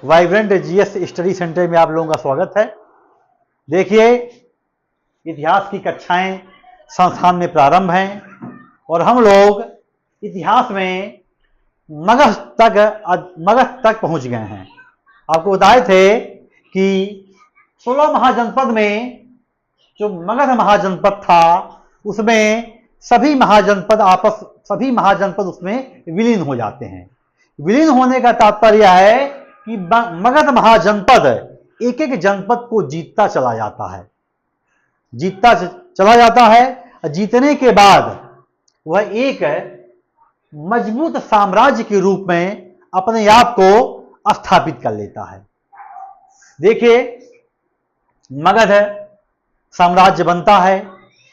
Vibrant GS study centre में आप लोगों का स्वागत है। देखिए, इतिहास की कक्षाएं संस्थान में प्रारंभ हैं और हम लोग इतिहास में मगध तक पहुंच गए हैं। आपको बताए थे कि 16 महाजनपद में जो मगध महाजनपद था उसमें सभी महाजनपद उसमें विलीन हो जाते हैं। विलीन होने का तात्पर्य है कि मगध महाजनपद एक एक जनपद को जीतता चला जाता है। जीतने के बाद वह एक मजबूत साम्राज्य के रूप में अपने आप को स्थापित कर लेता है। देखिए, मगध साम्राज्य बनता है,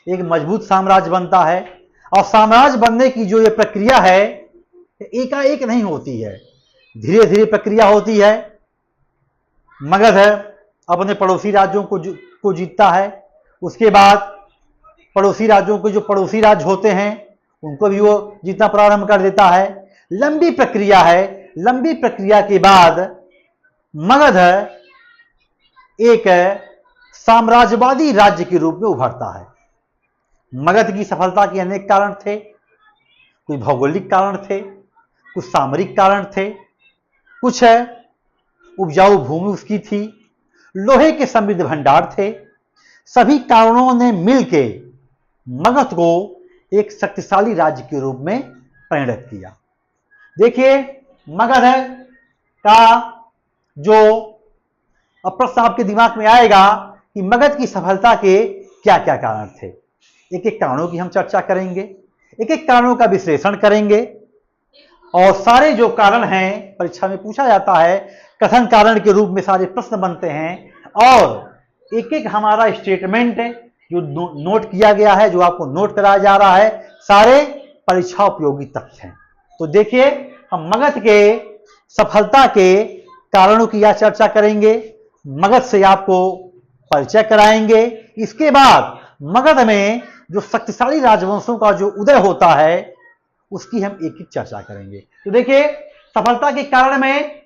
एक मजबूत साम्राज्य बनता है और साम्राज्य बनने की जो ये प्रक्रिया है एकाएक नहीं होती है, धीरे धीरे प्रक्रिया होती है। मगध अपने पड़ोसी राज्यों को जीतता है, उसके बाद पड़ोसी राज्यों के जो पड़ोसी राज्य होते हैं उनको भी वो जीतना प्रारंभ कर देता है। लंबी प्रक्रिया है। लंबी प्रक्रिया के बाद मगध एक साम्राज्यवादी राज्य के रूप में उभरता है। मगध की सफलता के अनेक कारण थे। कुछ भौगोलिक कारण थे, कुछ सामरिक कारण थे, कुछ उपजाऊ भूमि उसकी थी, लोहे के समृद्ध भंडार थे। सभी कारणों ने मिलकर मगध को एक शक्तिशाली राज्य के रूप में परिणत किया। देखिए, मगध का जो प्रश्न आपके दिमाग में आएगा कि मगध की सफलता के क्या क्या कारण थे। एक एक कारणों की हम चर्चा करेंगे, एक एक कारणों का विश्लेषण करेंगे और सारे जो कारण हैं परीक्षा में पूछा जाता है, कथन कारण के रूप में सारे प्रश्न बनते हैं और एक एक हमारा स्टेटमेंट जो नोट किया गया है, जो आपको नोट कराया जा रहा है, सारे परीक्षा उपयोगी तथ्य हैं। तो देखिए, हम मगध के सफलता के कारणों की यह चर्चा करेंगे, मगध से आपको परिचय कराएंगे। इसके बाद मगध में जो शक्तिशाली राजवंशों का जो उदय होता है उसकी हम एक एक चर्चा करेंगे। तो देखिए, सफलता के कारण में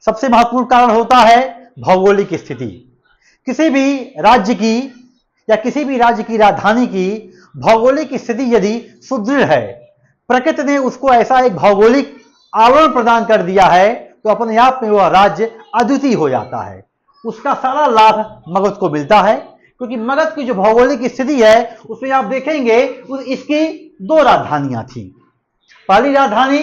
सबसे महत्वपूर्ण कारण होता है भौगोलिक स्थिति। किसी भी राज्य की या किसी भी राज्य की राजधानी की भौगोलिक स्थिति यदि सुदृढ़ है, प्रकृति ने उसको ऐसा एक भौगोलिक आवरण प्रदान कर दिया है, तो अपने आप में वह राज्य अद्वितीय हो जाता है। उसका सारा लाभ मगध को मिलता है, क्योंकि मगध की जो भौगोलिक स्थिति है उसमें आप देखेंगे इसकी दो राजधानियां थी। पहली राजधानी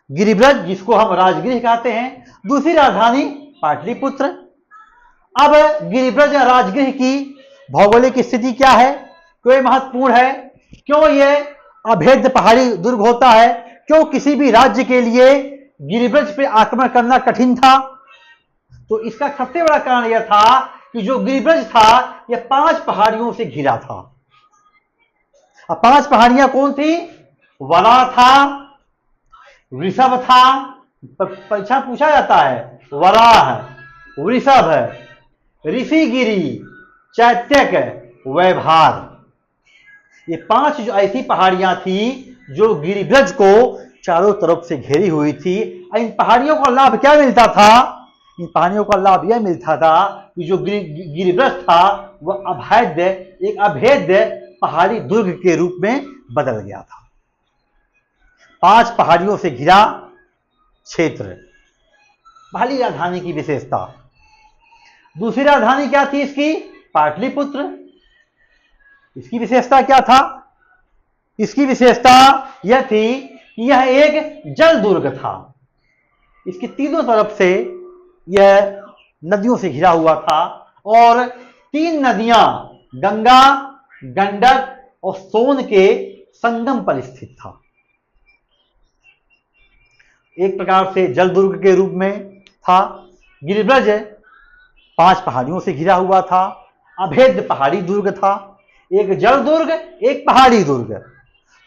गिरिब्रज जिसको हम राजगृह कहते हैं, दूसरी राजधानी पाटलिपुत्र। अब गिरिब्रज और राजगृह की भौगोलिक स्थिति क्या है, क्यों महत्वपूर्ण है, क्यों यह अभेद्य पहाड़ी दुर्ग होता है, क्यों किसी भी राज्य के लिए गिरिब्रज पे आक्रमण करना कठिन था। तो इसका सबसे बड़ा कारण यह था कि जो गिरिब्रज था यह 5 पहाड़ियों से घिरा था। अब 5 पहाड़ियां कौन थी? वराह था, वृषभ था, परीक्षा पूछा जाता है, वराह, वृषभ, ऋषिगिरि, चैत्यक, वैभार। ये 5 जो ऐसी पहाड़ियां थी जो गिरिब्रज को चारों तरफ से घेरी हुई थी। इन पहाड़ियों का लाभ क्या मिलता था? इन पहाड़ियों का लाभ यह मिलता था कि जो गिरिब्रज था वह एक अभेद्य पहाड़ी दुर्ग के रूप में बदल गया था। 5 पहाड़ियों से घिरा क्षेत्र, पहली राजधानी की विशेषता। दूसरी राजधानी क्या थी इसकी? पाटलिपुत्र। इसकी विशेषता क्या था? इसकी विशेषता यह थी कि यह एक जल दुर्ग था। इसके तीनों तरफ से यह नदियों से घिरा हुआ था और 3 नदियां गंगा, गंडक और सोन के संगम पर स्थित था। एक प्रकार से जल दुर्ग के रूप में था। गिरिब्रज 5 पहाड़ियों से घिरा हुआ था, अभेद्य पहाड़ी दुर्ग था। एक जल दुर्ग, एक पहाड़ी दुर्ग।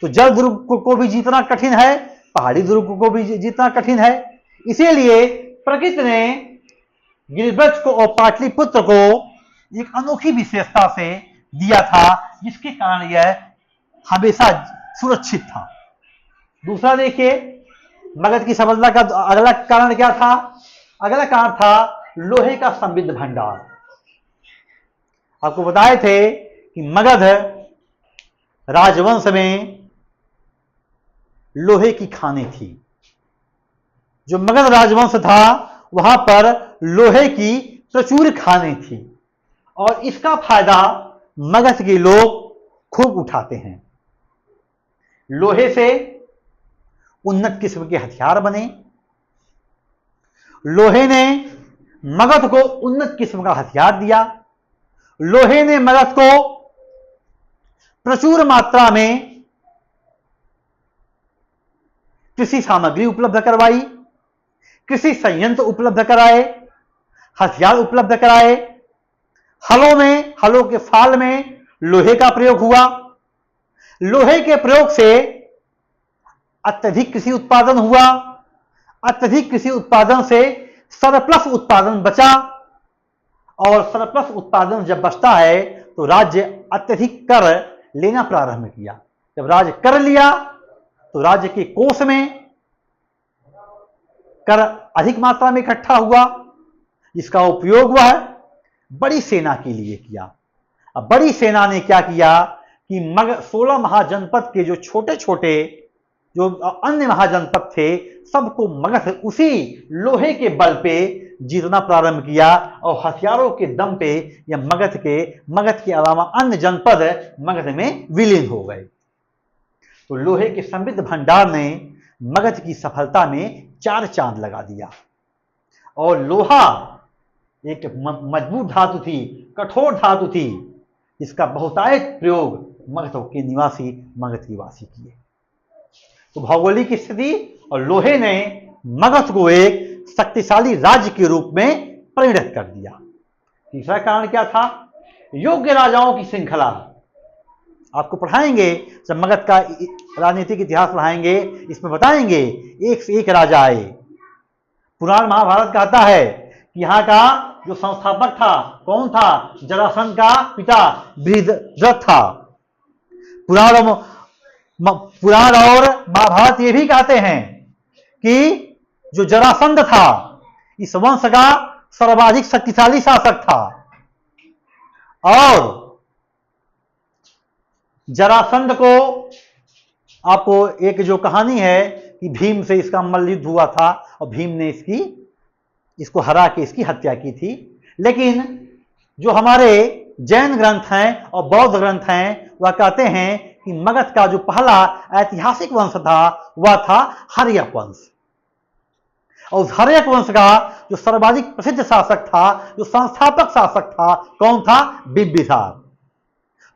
तो जल दुर्ग को भी जीतना कठिन है, पहाड़ी दुर्ग को भी जीतना कठिन है। इसीलिए प्रकृति ने गिरिब्रज को और पाटलिपुत्र को एक अनोखी विशेषता से दिया था, जिसके कारण यह हमेशा सुरक्षित था। दूसरा देखिए, मगध की सफलता का अगला कारण क्या था? अगला कारण था लोहे का समृद्ध भंडार। आपको बताए थे कि मगध राजवंश में लोहे की खानें थी। जो मगध राजवंश था वहां पर लोहे की प्रचुर खानें थी और इसका फायदा मगध के लोग खूब उठाते हैं। लोहे से उन्नत किस्म के हथियार बने। लोहे ने मगध को उन्नत किस्म का हथियार दिया। लोहे ने मगध को प्रचुर मात्रा में कृषि सामग्री उपलब्ध करवाई, कृषि संयंत्र उपलब्ध कराए, हथियार उपलब्ध कराए। हलों के फाल में लोहे का प्रयोग हुआ। लोहे के प्रयोग से अत्यधिक कृषि उत्पादन हुआ। अत्यधिक कृषि उत्पादन से सरप्लस उत्पादन बचा और सरप्लस उत्पादन जब बचता है तो राज्य अत्यधिक कर लेना प्रारंभ किया। जब राज्य कर लिया तो राज्य के कोष में कर अधिक मात्रा में इकट्ठा हुआ, जिसका उपयोग वह बड़ी सेना के लिए किया। अब बड़ी सेना ने क्या किया कि 16 महाजनपद के जो छोटे छोटे जो अन्य महाजनपद थे सबको मगध उसी लोहे के बल पे जीतना प्रारंभ किया और हथियारों के दम पे या मगध के अलावा अन्य जनपद मगध में विलीन हो गए। तो लोहे के समृद्ध भंडार ने मगध की सफलता में 4 चांद लगा दिया। और लोहा एक मजबूत धातु थी, कठोर धातु थी, इसका बहुतायत प्रयोग मगध के निवासी किए। तो भौगोलिक स्थिति और लोहे ने मगध को एक शक्तिशाली राज्य के रूप में परिणत कर दिया। तीसरा कारण क्या था? योग्य राजाओं की श्रृंखला। आपको पढ़ाएंगे जब मगध का राजनीतिक इतिहास पढ़ाएंगे, इसमें बताएंगे एक से एक राजा आए। पुराण महाभारत कहता है कि यहाँ का जो संस्थापक था कौन था? जरासंध का पिता बृहद्रथ था। पुराण और महाभारत ये भी कहते हैं कि जो जरासंध था इस वंश का सर्वाधिक शक्तिशाली शासक था और जरासंध को आपको एक जो कहानी है कि भीम से इसका मल्लयुद्ध हुआ था और भीम ने इसको हरा के इसकी हत्या की थी। लेकिन जो हमारे जैन ग्रंथ हैं और बौद्ध ग्रंथ हैं वह कहते हैं कि मगध का जो पहला ऐतिहासिक वंश था वह था हर्यक वंश। और उस हर्यक वंश का जो सर्वाधिक प्रसिद्ध शासक था, जो संस्थापक शासक था, कौन था? बिंबिसार।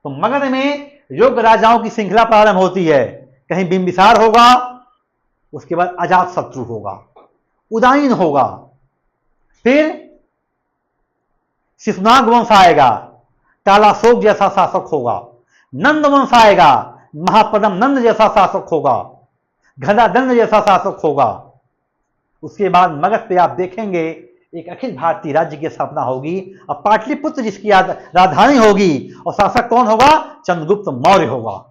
तो मगध में योग्य राजाओं की श्रृंखला प्रारंभ होती है। कहीं बिंबिसार होगा, उसके बाद अजातशत्रु होगा, उदयन होगा, फिर शिशुनाग वंश आएगा, कालाशोक जैसा शासक होगा, नंद वंश आएगा, महापद्म नंद जैसा शासक होगा, गदादंड जैसा शासक होगा। उसके बाद मगध पे आप देखेंगे एक अखिल भारतीय राज्य की स्थापना होगी और पाटलिपुत्र जिसकी राजधानी होगी और शासक कौन होगा? चंद्रगुप्त मौर्य होगा।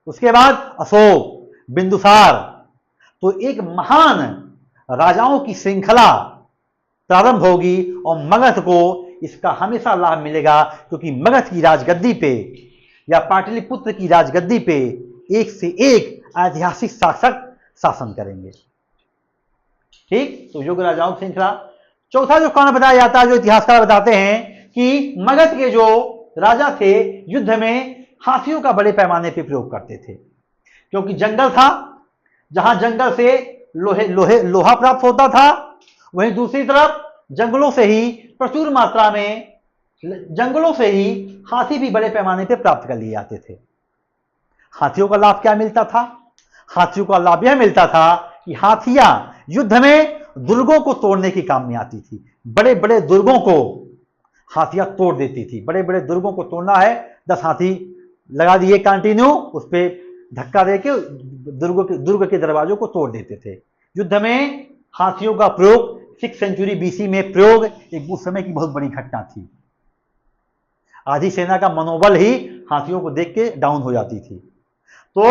उसके बाद अशोक, बिंदुसार। तो एक महान राजाओं की श्रृंखला प्रारंभ होगी और मगध को इसका हमेशा लाभ मिलेगा क्योंकि मगध की राजगद्दी पे या पाटलिपुत्र की राजगद्दी पे एक से एक ऐतिहासिक शासक शासन करेंगे। ठीक, तो योग्य राजाओं की श्रृंखला। चौथा जो कारण बताया जाता है, जो इतिहासकार बताते हैं कि मगध के जो राजा थे युद्ध में हाथियों का बड़े पैमाने पर प्रयोग करते थे क्योंकि जंगल था। जहां जंगल से लोहा प्राप्त होता था, वहीं दूसरी तरफ जंगलों से ही प्रचुर मात्रा में हाथी भी बड़े पैमाने पर प्राप्त कर लिए जाते थे। हाथियों का लाभ क्या मिलता था? हाथियों का लाभ यह मिलता था कि हाथियां युद्ध में दुर्गों को तोड़ने के काम में आती थी। बड़े बड़े दुर्गों को हाथियां तोड़ देती थी। बड़े बड़े दुर्गों को तोड़ना है, 10 हाथी लगा दिए कंटिन्यू, उस पर धक्का देके दुर्ग के दरवाजों को तोड़ देते थे। युद्ध में हाथियों का प्रयोग 6 सेंचुरी बीसी में प्रयोग एक उस समय की बहुत बड़ी घटना थी। आधी सेना का मनोबल ही हाथियों को देख के डाउन हो जाती थी। तो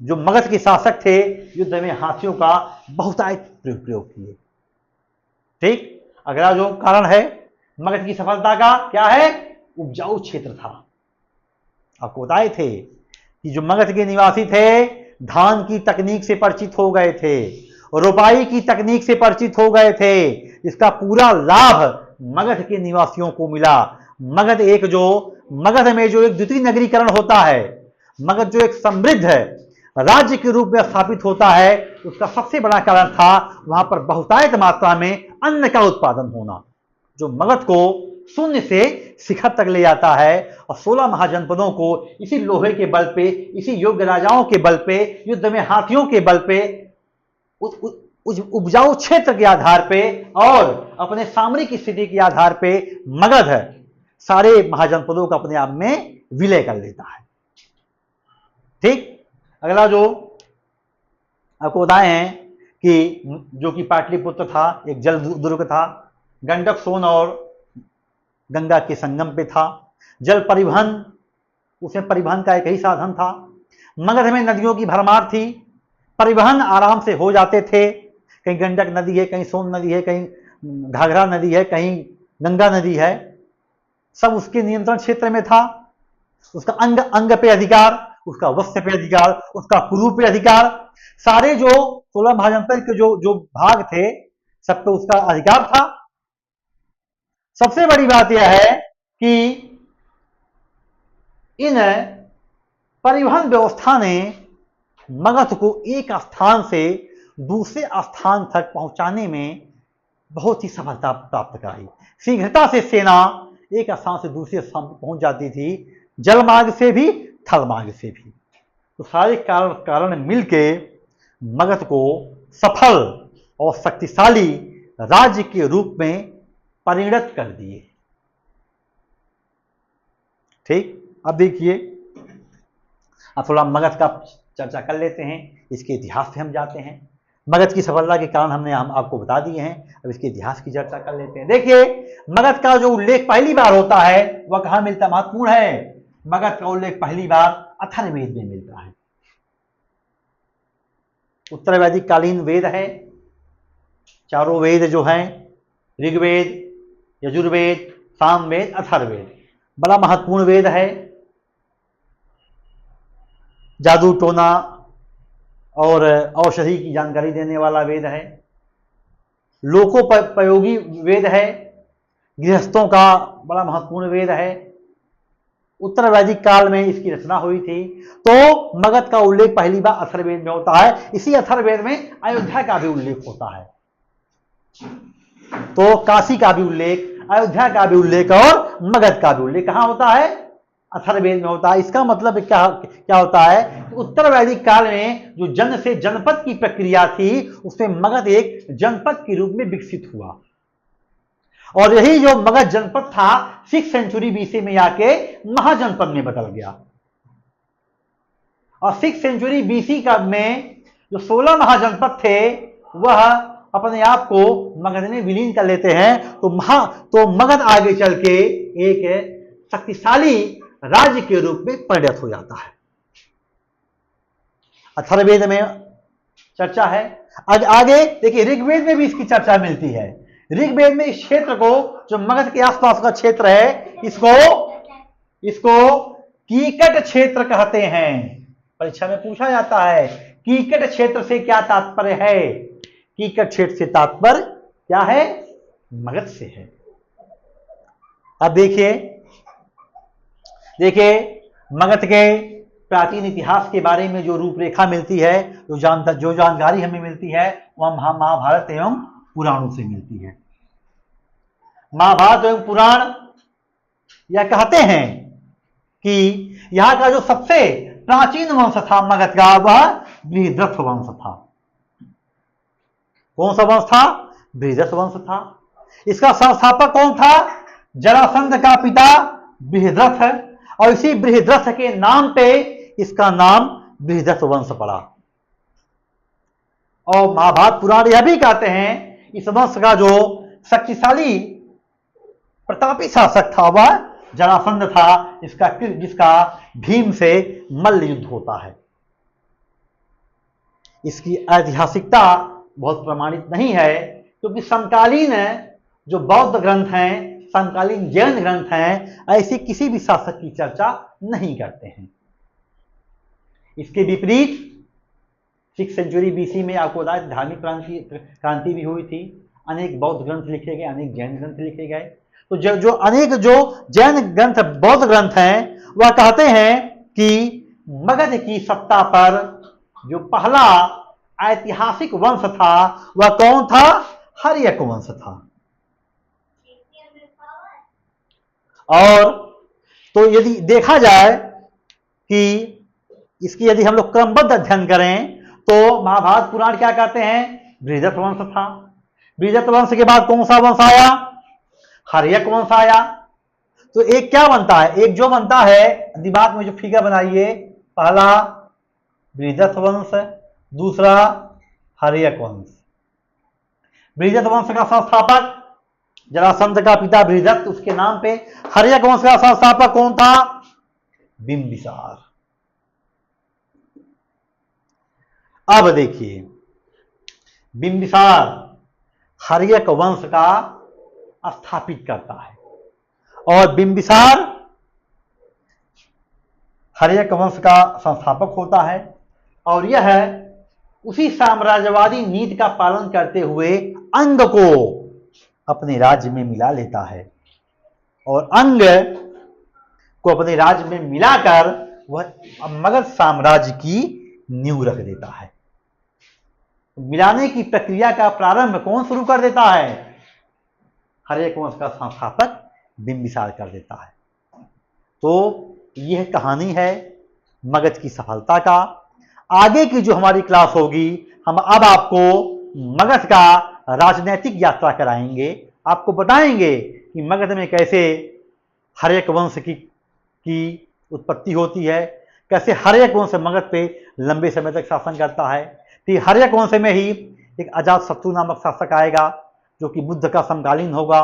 जो मगध के शासक थे, युद्ध में हाथियों का बहुतायत प्रयोग किए। ठीक, अगला जो कारण है मगध की सफलता का क्या है, उपजाऊ क्षेत्र था। आपको बताए थे कि जो मगध के निवासी थे धान की तकनीक से परिचित हो गए थे, रोपाई की तकनीक से परिचित हो गए थे। इसका पूरा लाभ मगध के निवासियों को मिला। मगध में जो एक द्वितीय नगरीकरण होता है, मगध जो एक समृद्ध राज्य के रूप में स्थापित होता है, उसका सबसे बड़ा कारण था वहां पर बहुतायत मात्रा में अन्न का उत्पादन होना, जो मगध को शून्य से शिखर तक ले जाता है। और 16 महाजनपदों को इसी लोहे के बल पे, इसी योग्य राजाओं के बल पे, युद्ध में हाथियों के बल पे, उपजाऊ क्षेत्र के आधार पे और अपने सामरिक स्थिति के आधार पे मगध सारे महाजनपदों को अपने आप में विलय कर लेता है। ठीक, अगला जो आपको बताए हैं कि जो कि पाटलिपुत्र था, एक जल दुर्ग था, गंडक, सोन और गंगा के संगम पे था। जल परिवहन, उसमें परिवहन का एक ही साधन था। मगध में नदियों की भरमार थी, परिवहन आराम से हो जाते थे। कहीं गंडक नदी है, कहीं सोन नदी है, कहीं घाघरा नदी है, कहीं गंगा नदी है, सब उसके नियंत्रण क्षेत्र में था। उसका अंग अंग पे अधिकार, उसका वस्त्र पे अधिकार, उसका कुरु पे अधिकार, सारे जो 16 महाजनपद के जो भाग थे सब पे उसका अधिकार था। सबसे बड़ी बात यह है कि इन परिवहन व्यवस्था ने मगध को एक स्थान से दूसरे स्थान तक पहुंचाने में बहुत ही सफलता प्राप्त कराई। शीघ्रता से सेना एक स्थान से दूसरे स्थान पर पहुंच जाती थी, जल मार्ग से भी, थल मार्ग से भी। तो सारे कारण मिलके मगध को सफल और शक्तिशाली राज्य के रूप में परिणत कर दिए। ठीक, अब देखिए, अब थोड़ा मगध का चर्चा कर लेते हैं, इसके इतिहास पे हम जाते हैं। मगध की सफलता के कारण हम आपको बता दिए हैं, अब इसके इतिहास की चर्चा कर लेते हैं। देखिए, मगध का जो उल्लेख पहली बार होता है वह कहां मिलता है, महत्वपूर्ण है। मगध का उल्लेख पहली बार अथर्ववेद में मिलता है। उत्तर वैदिक कालीन वेद है, चारों वेद जो हैं, ऋग्वेद, यजुर्वेद, सामवेद, अथर्ववेद, बड़ा महत्वपूर्ण वेद है। जादू टोना और औषधि की जानकारी देने वाला वेद है, लोकोपयोगी वेद है, गृहस्थों का बड़ा महत्वपूर्ण वेद है। उत्तर वैदिक काल में इसकी रचना हुई थी। तो मगध का उल्लेख पहली बार अथर्ववेद में होता है। इसी अथर्ववेद में अयोध्या का भी उल्लेख होता है। तो काशी का भी उल्लेख, अयोध्या का भी उल्लेख और मगध का भी उल्लेख कहां होता है, अथर्ववेद में होता है। इसका मतलब क्या होता है कि उत्तर वैदिक काल में जो जन से जनपद की प्रक्रिया थी उसमें मगध एक जनपद के रूप में विकसित हुआ। और यही जो मगध जनपद था 6th सेंचुरी बीसी में आके महाजनपद में बदल गया। और 6th सेंचुरी बीसी का में जो 16 महाजनपद थे वह अपने आप को मगध में विलीन कर लेते हैं। तो मगध आगे चल के एक शक्तिशाली राज्य के रूप में परिणत हो जाता है। अथर्ववेद में चर्चा है। आगे देखिए, ऋग्वेद में भी इसकी चर्चा मिलती है। ऋग्वेद में इस क्षेत्र को, जो मगध के आसपास का क्षेत्र है, इसको कीकट क्षेत्र कहते हैं। परीक्षा में पूछा जाता है कीकट क्षेत्र से क्या तात्पर्य है। कीकट क्षेत्र से तात्पर्य क्या है, मगध से है। अब देखिए मगध के प्राचीन इतिहास के बारे में जो रूपरेखा मिलती है, जो जानकारी हमें मिलती है, वह महाभारत एवं पुराणों से मिलती है। महाभारत एवं पुराण यह कहते हैं कि यहां का जो सबसे प्राचीन वंश था मगध का, वह बृहद्रथ वंश था। कौन सा वंश था, बृहद्रथ वंश था। इसका संस्थापक कौन था, जरासंध का पिता बृहद्रथ, और इसी बृहद्रथ के नाम पे इसका नाम बृहद्रथ वंश पड़ा। और महाभारत पुराण यह भी कहते हैं इस वंश का जो शक्तिशाली प्रतापी शासक था वह जरासंध था, जिसका भीम से मल्ल युद्ध होता है। इसकी ऐतिहासिकता बहुत प्रमाणित नहीं है, क्योंकि समकालीन जो बौद्ध ग्रंथ हैं, समकालीन जैन ग्रंथ हैं, ऐसी किसी भी शासक की चर्चा नहीं करते हैं। इसके विपरीत 6th सेंचुरी बीसी में आपको बताया धार्मिक क्रांति भी हुई थी, अनेक बौद्ध ग्रंथ लिखे गए, अनेक जैन ग्रंथ लिखे गए। तो जो अनेक जो जैन ग्रंथ, बौद्ध ग्रंथ हैं, वह कहते हैं कि मगध की सत्ता पर जो पहला ऐतिहासिक वंश था वह कौन था? हर्यक वंश था। और तो यदि देखा जाए कि इसकी यदि हम लोग क्रमबद्ध अध्ययन करें तो महाभारत पुराण क्या कहते हैं? बृहदत्त वंश था। बृहदत्त वंश के बाद कौन सा वंश आया? हर्यक वंश आया। तो एक क्या बनता है? एक जो बनता है, दिमाग में जो फिगर बनाइए, पहला बृहदत्त वंश, दूसरा हर्यक वंश। बृहदत्त वंश का संस्थापक जरासंध का पिता बृहदत्त, उसके नाम पे। हर्यक वंश का संस्थापक कौन था? बिंबिसार। अब देखिए, बिंबिसार हर्यक वंश का स्थापित करता है, और बिंबिसार हर्यक वंश का संस्थापक होता है, और यह उसी साम्राज्यवादी नीति का पालन करते हुए अंग को अपने राज्य में मिला लेता है, और अंग को अपने राज्य में मिलाकर वह मगध साम्राज्य की नींव रख देता है। मिलाने की प्रक्रिया का प्रारंभ कौन शुरू कर देता है? हर्यक वंश का संस्थापक बिंबिसार कर देता है। तो यह कहानी है मगध की सफलता का। आगे की जो हमारी क्लास होगी, हम अब आपको मगध का राजनीतिक यात्रा कराएंगे, आपको बताएंगे कि मगध में कैसे हर्यक वंश की उत्पत्ति होती है, कैसे हर्यक वंश मगध पे लंबे समय तक शासन करता है। फिर हर्यक वंश में ही एक अजातशत्रु नामक शासक आएगा जो कि बुद्ध का समकालीन होगा,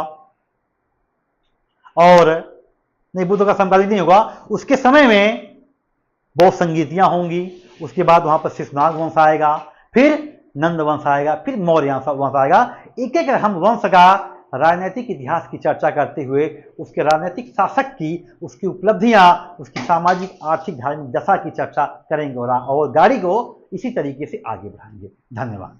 और नहीं, बुद्ध का समकालीन नहीं होगा, उसके समय में बहुत संगीतियां होंगी। उसके बाद वहां पर शिशुनाग वंश आएगा, फिर नंद वंश आएगा, फिर मौर्य वंश आएगा। एक एक हम वंश का राजनीतिक इतिहास की चर्चा करते हुए उसके राजनीतिक शासक की, उसकी उपलब्धियां, उसकी सामाजिक, आर्थिक, धार्मिक दशा की चर्चा करेंगे, और गाड़ी को इसी तरीके से आगे बढ़ाएंगे। धन्यवाद।